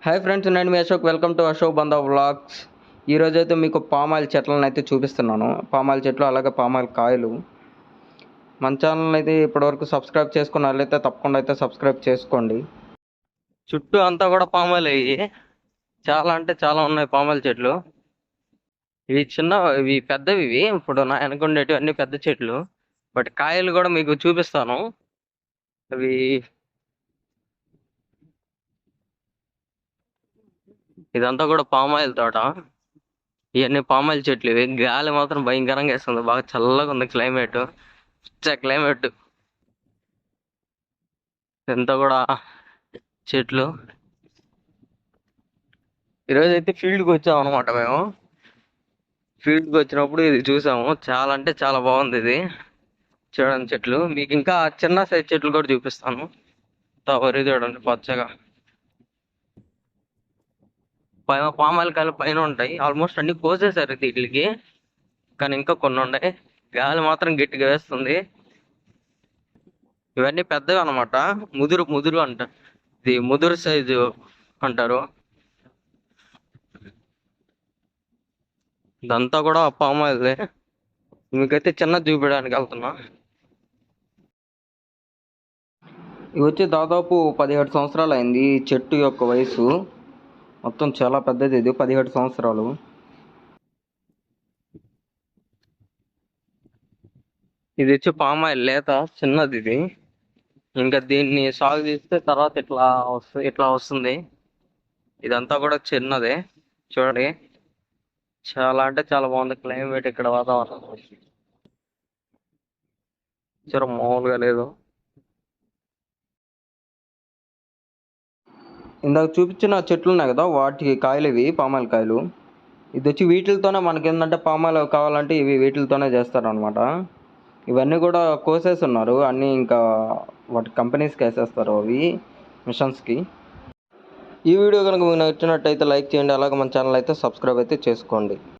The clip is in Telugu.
హాయ్ ఫ్రెండ్స్, నేను మీ Ashok. Welcome to Ashok Banda vlogs. ఈరోజు అయితే మీకు పామాయిల్ చెట్లను అయితే చూపిస్తున్నాను. పామాయిల్ చెట్లు, అలాగే పామాయిల్ కాయలు. మన ఛానల్ అయితే ఇప్పటివరకు సబ్స్క్రైబ్ చేసుకున్న వాళ్ళైతే తప్పకుండా అయితే సబ్స్క్రైబ్ చేసుకోండి. చుట్టూ అంతా కూడా పామాయిల్ అయ్యి చాలా అంటే చాలా ఉన్నాయి పామాయిల్ చెట్లు. ఇవి ఇవి పెద్దవి. ఇవి ఇప్పుడు నా వెనకుండేటివి అన్ని పెద్ద చెట్లు. బట్ కాయలు కూడా మీకు చూపిస్తాను. అవి ఇదంతా కూడా పామాయిల్ తోట. ఇవన్నీ పామాయిల్ చెట్లు. ఇవి గాలి మాత్రం భయంకరంగా వేస్తుంది. బాగా చల్లగా ఉంది క్లైమేట్. క్లైమేట్ ఇదంతా కూడా చెట్లు. ఈరోజు అయితే ఫీల్డ్కి వచ్చాము అనమాట. మేము ఫీల్డ్కి వచ్చినప్పుడు ఇది చూసాము. చాలా అంటే చాలా బాగుంది ఇది చూడండి చెట్లు. మీకు ఇంకా చిన్న సైజ్ చెట్లు కూడా చూపిస్తాను. వరి చూడండి పచ్చగా. పైన పామాయిల్ కాయలు పైన ఉంటాయి. ఆల్మోస్ట్ అన్ని కోసేసారు వీటికి, కానీ ఇంకా కొన్ని ఉన్నాయి. గాలి మాత్రం గట్టిగా వేస్తుంది. ఇవన్నీ పెద్దవి అనమాట. ముదురు ముదురు అంట. ఇది ముదురు సైజు అంటారు. ఇదంతా కూడా పామాయిల్. మీకైతే చిన్న చూపించడానికి వెళ్తున్నా. ఇవి వచ్చి దాదాపు 17 సంవత్సరాలు అయింది ఈ చెట్టు యొక్క వయసు. మొత్తం చాలా పెద్దది. ఇది 17 సంవత్సరాలు. ఇది వచ్చి పామాయిల్ లేత చిన్నది ఇది. ఇంకా దీన్ని సాగు చేస్తే తర్వాత ఇట్లా వస్తుంది. ఇదంతా కూడా చిన్నదే. చూడండి, చాలా అంటే చాలా బాగుంది క్లైమేట్. ఇక్కడ వాతావరణం చాలా మామూలుగా లేదు. ఇందాక చూపించిన చెట్లు ఉన్నాయి కదా, వాటికి కాయలు ఇవి పామాయిల్ కాయలు. ఇది వచ్చి వీటితోనే మనకి ఏంటంటే పామాయిల్ కావాలంటే ఇవి వీటితోనే చేస్తారనమాట. ఇవన్నీ కూడా కోసేస్తున్నారు అన్నీ. ఇంకా వాటి కంపెనీస్కి వేసేస్తారు అవి, మిషన్స్కి. ఈ వీడియో కనుక మీకు నచ్చినట్టయితే లైక్ చేయండి. అలాగే మన ఛానల్ అయితే సబ్స్క్రైబ్ అయితే చేసుకోండి.